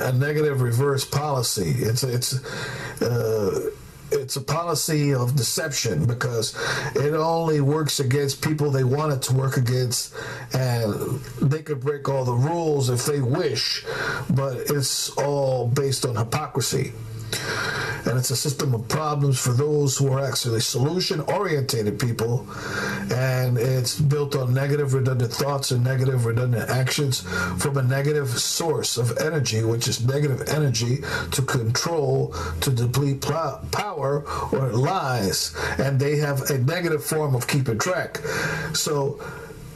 a negative reverse policy. It's a policy of deception because it only works against people they want it to work against, and they could break all the rules if they wish, but it's all based on hypocrisy. And it's a system of problems for those who are actually solution-oriented people, and it's built on negative, redundant thoughts and negative, redundant actions from a negative source of energy, which is negative energy to control, to deplete power, or lies. And they have a negative form of keeping track. So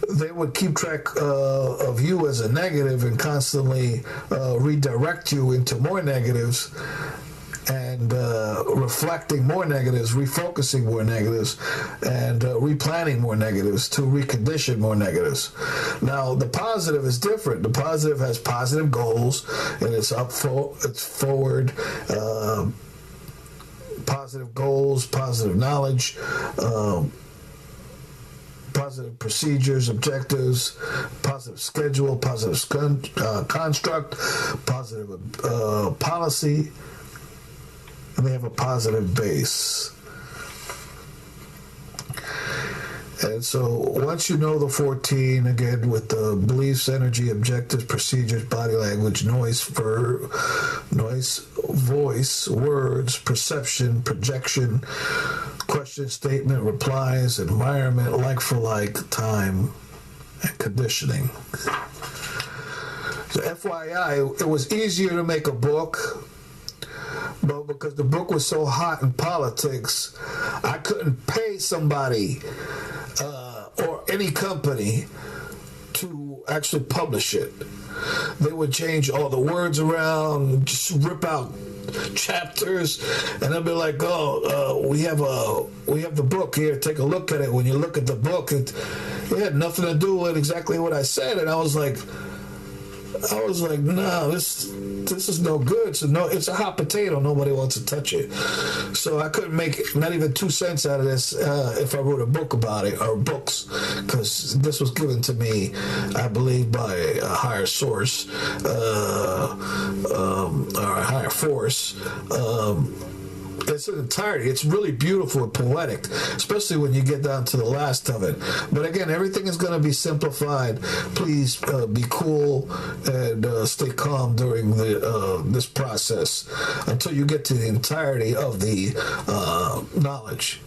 they would keep track of you as a negative and constantly redirect you into more negatives, and reflecting more negatives, refocusing more negatives, and replanning more negatives to recondition more negatives. Now, the positive is different. The positive has positive goals, and it's forward, positive goals, positive knowledge, positive procedures, objectives, positive schedule, positive construct, positive policy, and they have a positive base. And so once you know the 14, again, with the beliefs, energy, objectives, procedures, body language, noise, voice, words, perception, projection, question, statement, replies, environment, like for like, time, and conditioning. So FYI, it was easier to make a book, but because the book was so hot in politics, I couldn't pay somebody or any company to actually publish it. They would change all the words around, just rip out chapters, and they'll be like, "Oh, we have the book here. Take a look at it." When you look at the book, it had nothing to do with exactly what I said, and I was like, no, this is no good. So no, it's a hot potato. Nobody wants to touch it. So I couldn't make not even 2 cents out of this if I wrote a book about it, or books, because this was given to me, I believe, by a higher source or a higher force. It's an entirety. It's really beautiful and poetic, especially when you get down to the last of it. But again, everything is going to be simplified. Please be cool and stay calm during this process until you get to the entirety of the knowledge.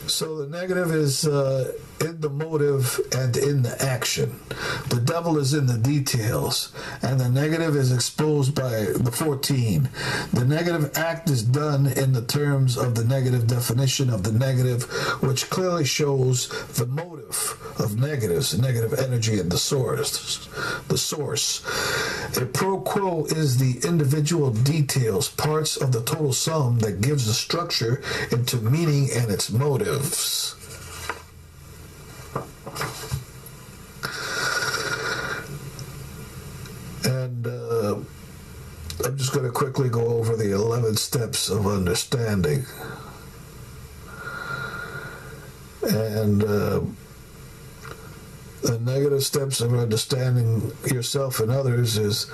So the negative is in the motive and in the action. The devil is in the details, and the negative is exposed by the 14. The negative act is done in the terms of the negative definition of the negative, which clearly shows the motive of negatives, negative energy, and the source. A pro quo is the individual details, parts of the total sum that gives the structure into meaning and its motives. And I'm just going to quickly go over the 11 steps of understanding. And the negative steps of understanding yourself and others is,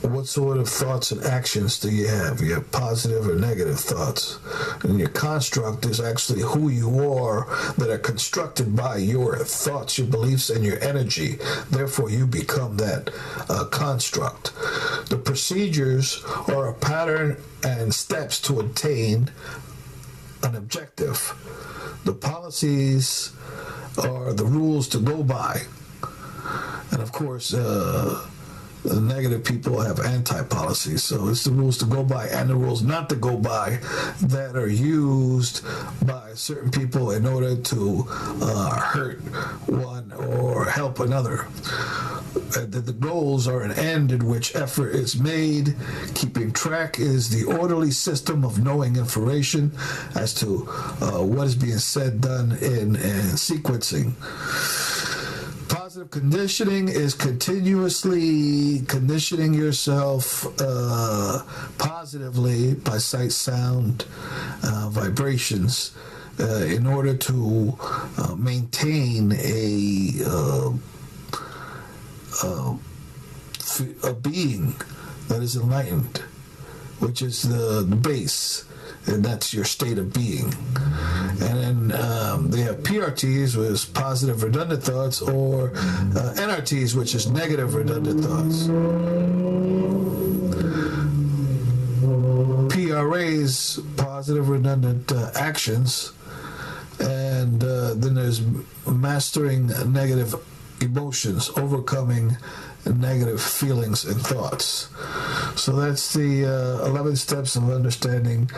what sort of thoughts and actions do you have? You have positive or negative thoughts. And your construct is actually who you are, that are constructed by your thoughts, your beliefs, and your energy. Therefore, you become that construct. The procedures are a pattern and steps to attain an objective. The policies are the rules to go by. And of course, the negative people have anti-policies, so it's the rules to go by and the rules not to go by that are used by certain people in order to hurt one or help another. The goals are an end in which effort is made. Keeping track is the orderly system of knowing information as to what is being said, done, and sequencing. Positive conditioning is continuously conditioning yourself positively by sight, sound, vibrations in order to maintain a a being that is enlightened, which is the base, and that's your state of being. And then they have PRTs, which is positive redundant thoughts, or NRTs, which is negative redundant thoughts. PRAs, positive redundant actions, and then there's mastering negative emotions, overcoming negative feelings and thoughts. So that's the 11 steps of understanding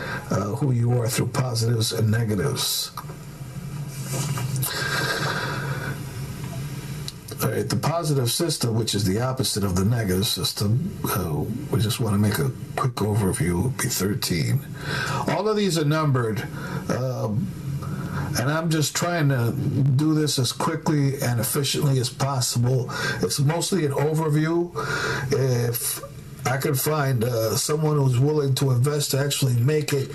who you are through positives and negatives. All right, the positive system, which is the opposite of the negative system, we just want to make a quick overview, would be 13. All of these are numbered, and I'm just trying to do this as quickly and efficiently as possible. It's mostly an overview. If I could find someone who's willing to invest to actually make it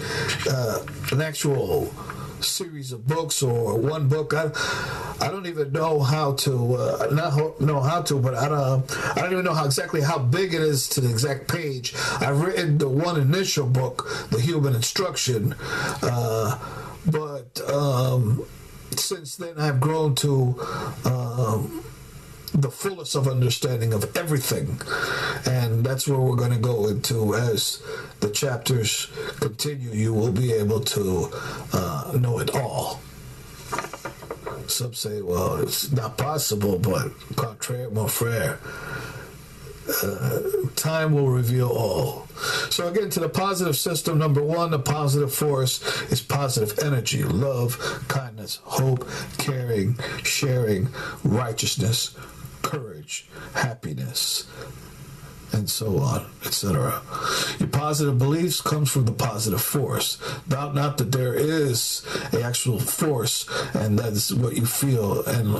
an actual series of books or one book, I don't even know how to not know how to, but I don't even know exactly how big it is to the exact page. I've written the one initial book, The Human Instruction, but since then I've grown to the fullest of understanding of everything, and that's where we're going to go into as the chapters continue. You will be able to know it all. Some say, well, it's not possible, but contraire, mon frère, time will reveal all. So again, to the positive system, number one, the positive force is positive energy, love, kindness, hope, caring, sharing, righteousness, courage, happiness, and so on, etc. Your positive beliefs comes from the positive force. Doubt not that there is an actual force, and that is what you feel, and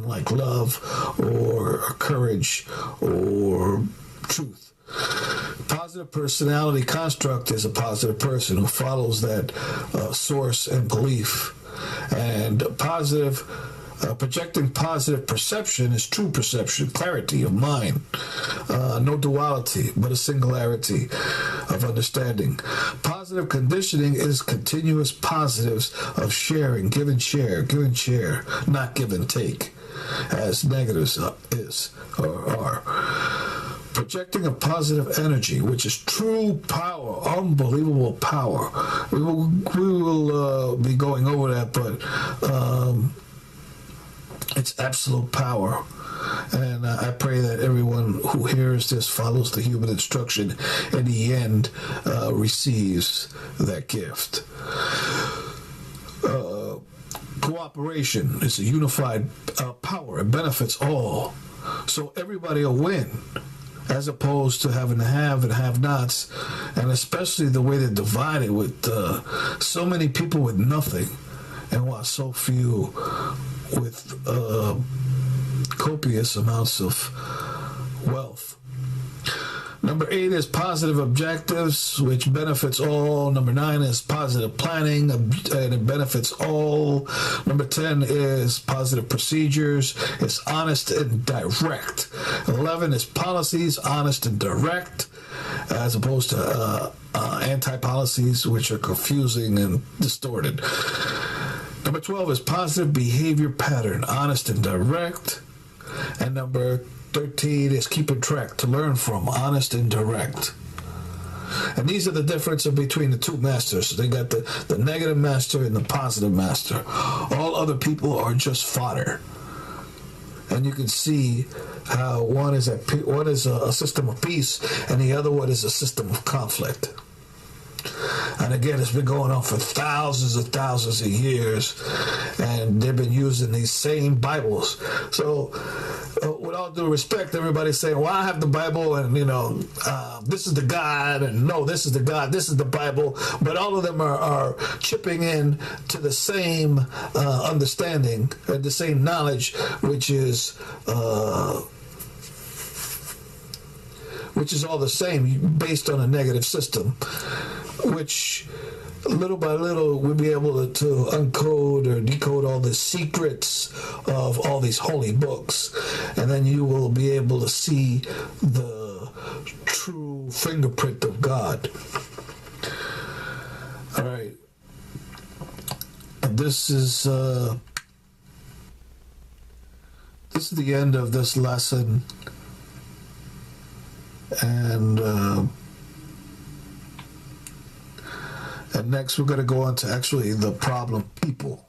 like love or courage or truth. Positive personality construct is a positive person who follows that source and belief. And projecting positive perception is true perception, clarity of mind, no duality, but a singularity of understanding. Positive conditioning is continuous positives of sharing, give and share, not give and take, as negatives is or are. Projecting a positive energy, which is true power, unbelievable power. We will be going over that, but it's absolute power. And I pray that everyone who hears this follows the human instruction, and in the end receives that gift. Cooperation is a unified power. It benefits all. So everybody will win, as opposed to having to have and have-nots, and especially the way they're divided with so many people with nothing, and while so few with copious amounts of wealth. Number 8 is positive objectives, which benefits all. Number 9 is positive planning, and it benefits all. Number 10 is positive procedures. It's honest and direct. 11 is policies, honest and direct, as opposed to anti-policies, which are confusing and distorted. Number 12 is positive behavior pattern, honest and direct. And number 13 is keeping track, to learn from, honest and direct. And these are the differences between the two masters. They got the negative master and the positive master. All other people are just fodder. And you can see how one is a system of peace, and the other one is a system of conflict. And again, it's been going on for thousands of years, and they've been using these same Bibles. So, with all due respect, everybody's saying, well, I have the Bible, and, this is the God, and no, this is the God, this is the Bible. But all of them are chipping in to the same understanding, and the same knowledge, which is all the same, based on a negative system, which little by little, we'll be able to uncode or decode all the secrets of all these holy books. And then you will be able to see the true fingerprint of God. All right. This is the end of this lesson. And next we're going to go on to actually the problem people.